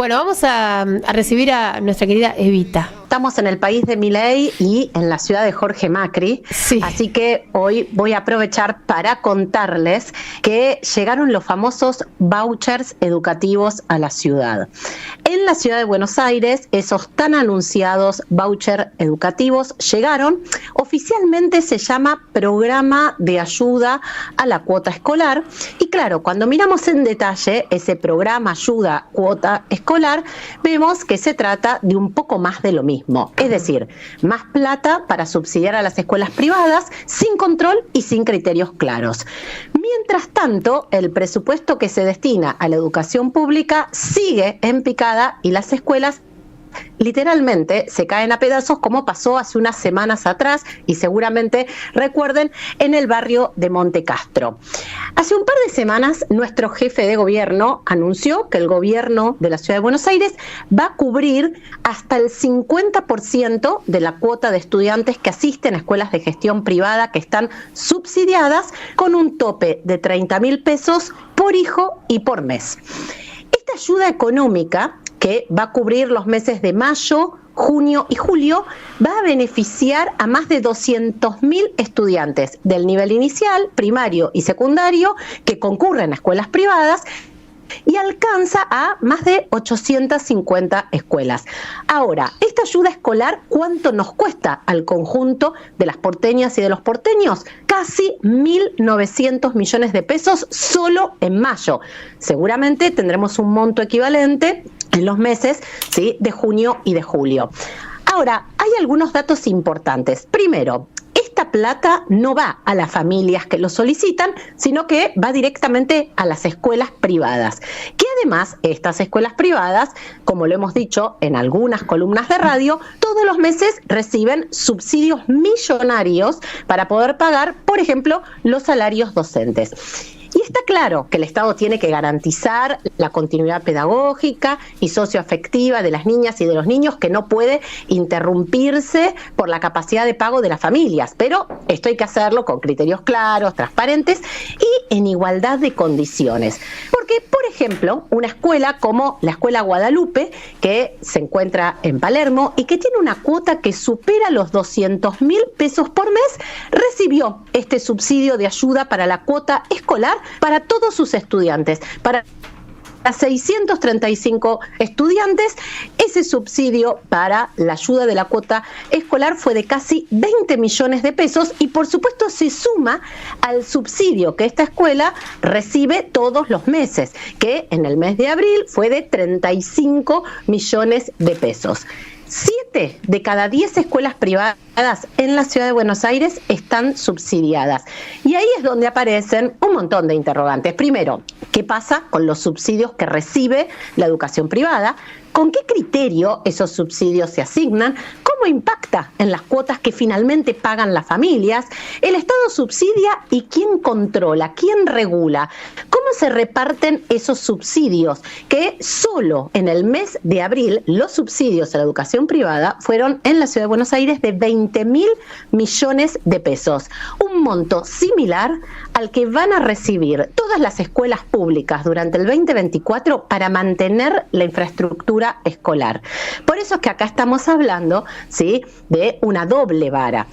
Bueno, vamos a recibir a nuestra querida Evita. Estamos en el país de Milei y en la ciudad de Jorge Macri, sí. Así que hoy voy a aprovechar para contarles que llegaron los famosos vouchers educativos a la ciudad. En la ciudad de Buenos Aires, esos tan anunciados vouchers educativos llegaron. Oficialmente se llama Programa de Ayuda a la Cuota Escolar. Y claro, cuando miramos en detalle ese programa Ayuda Cuota Escolar, vemos que se trata de un poco más de lo mismo. Es decir, más plata para subsidiar a las escuelas privadas sin control y sin criterios claros. Mientras tanto, el presupuesto que se destina a la educación pública sigue en picada y las escuelas literalmente se caen a pedazos, como pasó hace unas semanas atrás, y seguramente recuerden, en el barrio de Monte Castro. Hace un par de semanas nuestro jefe de gobierno anunció que el gobierno de la ciudad de Buenos Aires va a cubrir hasta el 50% de la cuota de estudiantes que asisten a escuelas de gestión privada que están subsidiadas, con un tope de 30.000 pesos por hijo y por mes. Esta ayuda económica, que va a cubrir los meses de mayo, junio y julio, va a beneficiar a más de 200.000 estudiantes del nivel inicial, primario y secundario que concurren a escuelas privadas, y alcanza a más de 850 escuelas. Ahora, esta ayuda escolar, ¿cuánto nos cuesta al conjunto de las porteñas y de los porteños? Casi 1.900 millones de pesos solo en mayo. Seguramente tendremos un monto equivalente en los meses, ¿sí?, de junio y de julio. Ahora, hay algunos datos importantes. Primero, esta plata no va a las familias que lo solicitan, sino que va directamente a las escuelas privadas. Que además, estas escuelas privadas, como lo hemos dicho en algunas columnas de radio, todos los meses reciben subsidios millonarios para poder pagar, por ejemplo, los salarios docentes. Y está claro que el Estado tiene que garantizar la continuidad pedagógica y socioafectiva de las niñas y de los niños, que no puede interrumpirse por la capacidad de pago de las familias, pero esto hay que hacerlo con criterios claros, transparentes y en igualdad de condiciones. Porque, por ejemplo, una escuela como la Escuela Guadalupe, que se encuentra en Palermo y que tiene una cuota que supera los 200.000 pesos por mes, recibió este subsidio de ayuda para la cuota escolar para todos sus estudiantes, para 635 estudiantes. Ese subsidio para la ayuda de la cuota escolar fue de casi 20 millones de pesos y por supuesto se suma al subsidio que esta escuela recibe todos los meses, que en el mes de abril fue de 35 millones de pesos. 7 de cada 10 escuelas privadas en la ciudad de Buenos Aires están subsidiadas. Y ahí es donde aparecen un montón de interrogantes. Primero, ¿qué pasa con los subsidios que recibe la educación privada? ¿Con qué criterio esos subsidios se asignan? ¿Cómo impacta en las cuotas que finalmente pagan las familias? ¿El Estado subsidia y quién controla? ¿Quién regula? ¿Cómo se reparten esos subsidios? Que solo en el mes de abril los subsidios a la educación privada fueron en la ciudad de Buenos Aires de 20.000 millones de pesos. Un monto similar al que van a recibir todas las escuelas públicas durante el 2024 para mantener la infraestructura escolar. Por eso es que acá estamos hablando, ¿sí?, de una doble vara.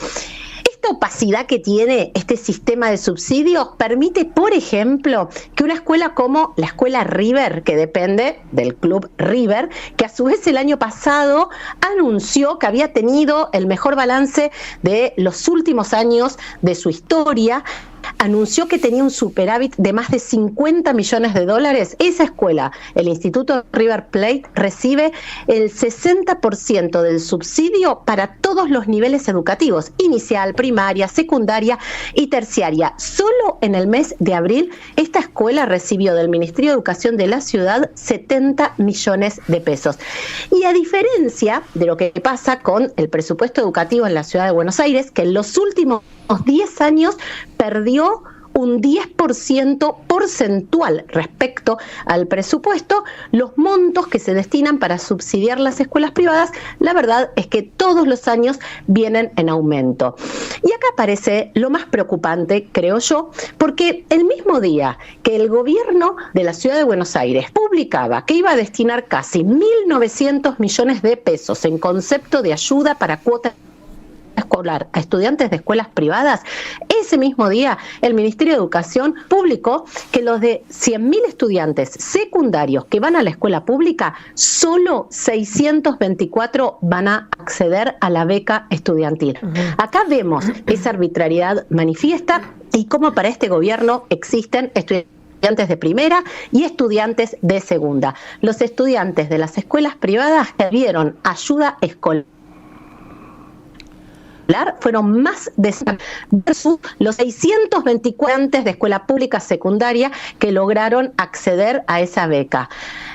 Esta opacidad que tiene este sistema de subsidios permite, por ejemplo, que una escuela como la escuela River, que depende del club River, que a su vez el año pasado anunció que había tenido el mejor balance de los últimos años de su historia, anunció que tenía un superávit de más de 50 millones de dólares. Esa escuela, el Instituto River Plate, recibe el 60% del subsidio para todos los niveles educativos, inicial, primaria, secundaria y terciaria. Solo en el mes de abril, esta escuela recibió del Ministerio de Educación de la ciudad 70 millones de pesos. Y a diferencia de lo que pasa con el presupuesto educativo en la ciudad de Buenos Aires, que en los últimos 10 años perdió un 10% porcentual respecto al presupuesto los montos que se destinan para subsidiar las escuelas privadas. La verdad es que todos los años vienen en aumento. Y acá aparece lo más preocupante, creo yo, porque el mismo día que el gobierno de la Ciudad de Buenos Aires publicaba que iba a destinar casi 1.900 millones de pesos en concepto de ayuda para cuotas escolar a estudiantes de escuelas privadas, ese mismo día el Ministerio de Educación publicó que los de 100.000 estudiantes secundarios que van a la escuela pública, solo 624 van a acceder a la beca estudiantil. Acá vemos esa arbitrariedad manifiesta y cómo para este gobierno existen estudiantes de primera y estudiantes de segunda. Los estudiantes de las escuelas privadas que vieron ayuda escolar fueron más de versus los 624 estudiantes de escuela pública secundaria que lograron acceder a esa beca.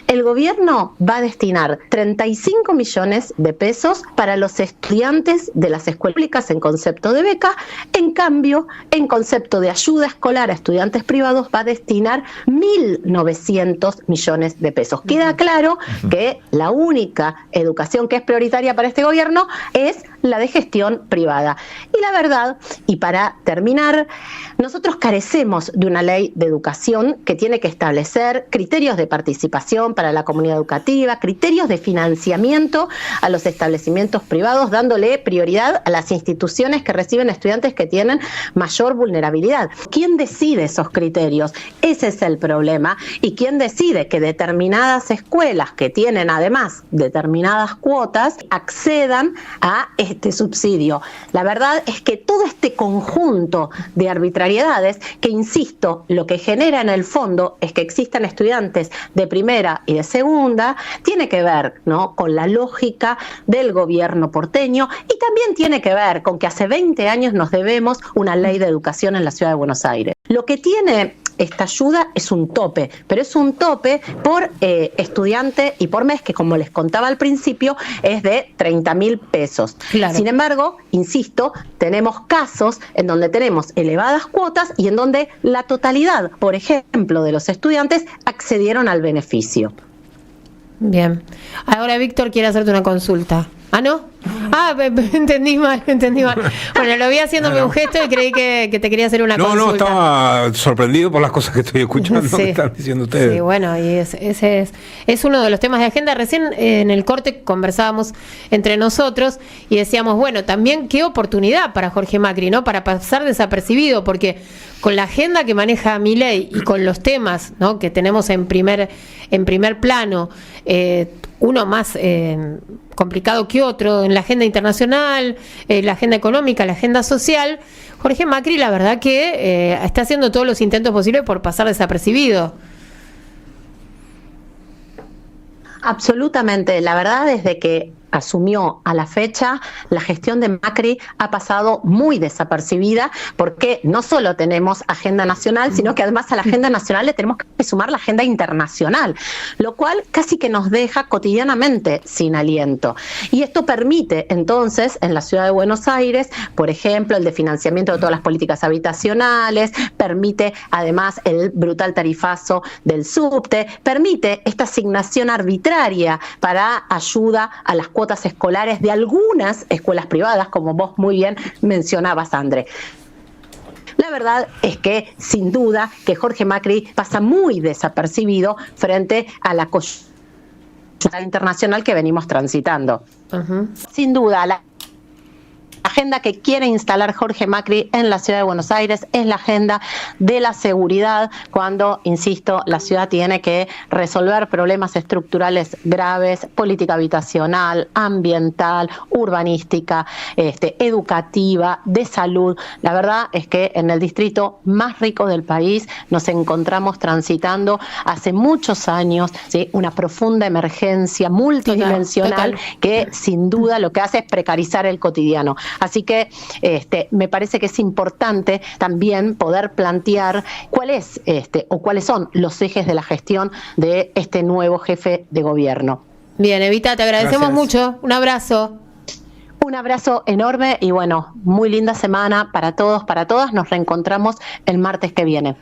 El gobierno va a destinar 35 millones de pesos para los estudiantes de las escuelas públicas en concepto de beca. En cambio, en concepto de ayuda escolar a estudiantes privados va a destinar 1.900 millones de pesos. Queda claro que la única educación que es prioritaria para este gobierno es la de gestión privada. Y la verdad, y para terminar, nosotros carecemos de una ley de educación que tiene que establecer criterios de participación para la comunidad educativa, criterios de financiamiento a los establecimientos privados, dándole prioridad a las instituciones que reciben estudiantes que tienen mayor vulnerabilidad. ¿Quién decide esos criterios? Ese es el problema. ¿Y quién decide que determinadas escuelas que tienen además determinadas cuotas accedan a este subsidio? La verdad es que todo este conjunto de arbitrariedades, que insisto, lo que genera en el fondo es que existan estudiantes de primera y de segunda, tiene que ver, ¿no?, con la lógica del gobierno porteño y también tiene que ver con que hace 20 años nos debemos una ley de educación en la Ciudad de Buenos Aires. Lo que tiene esta ayuda es un tope, pero es un tope por estudiante y por mes, que como les contaba al principio, es de 30.000 pesos. Claro. Sin embargo, insisto, tenemos casos en donde tenemos elevadas cuotas y en donde la totalidad, por ejemplo, de los estudiantes accedieron al beneficio. Bien. Ahora Víctor quiere hacerte una consulta. ¿Ah, no? Entendí mal. Bueno, lo vi haciéndome un gesto y creí que te quería hacer una consulta. No, estaba sorprendido por las cosas que estoy escuchando que están diciendo ustedes. Sí, bueno, y ese es uno de los temas de agenda. Recién en el corte conversábamos entre nosotros y decíamos, bueno, también qué oportunidad para Jorge Macri, ¿no?, para pasar desapercibido, porque con la agenda que maneja Milei y con los temas, ¿no?, que tenemos en primer plano, uno más complicado que otro en la agenda internacional, la agenda económica, la agenda social, Jorge Macri la verdad que está haciendo todos los intentos posibles por pasar desapercibido. Absolutamente, la verdad desde que asumió a la fecha, la gestión de Macri ha pasado muy desapercibida, porque no solo tenemos agenda nacional, sino que además a la agenda nacional le tenemos que sumar la agenda internacional, lo cual casi que nos deja cotidianamente sin aliento. Y esto permite entonces en la Ciudad de Buenos Aires, por ejemplo, el de financiamiento de todas las políticas habitacionales, permite además el brutal tarifazo del subte, permite esta asignación arbitraria para ayuda a las cuotas escolares de algunas escuelas privadas, como vos muy bien mencionabas, André. La verdad es que, sin duda, que Jorge Macri pasa muy desapercibido frente a la coyuntura internacional que venimos transitando. Sin duda, la agenda que quiere instalar Jorge Macri en la Ciudad de Buenos Aires es la agenda de la seguridad, cuando, insisto, la ciudad tiene que resolver problemas estructurales graves, política habitacional, ambiental, urbanística, educativa, de salud. La verdad es que en el distrito más rico del país nos encontramos transitando hace muchos años, ¿sí?, una profunda emergencia multidimensional que sin duda lo que hace es precarizar el cotidiano. Así que me parece que es importante también poder plantear cuál es o cuáles son los ejes de la gestión de este nuevo jefe de gobierno. Bien, Evita, te agradecemos mucho. Un abrazo. Un abrazo enorme y bueno, muy linda semana para todos, para todas. Nos reencontramos el martes que viene.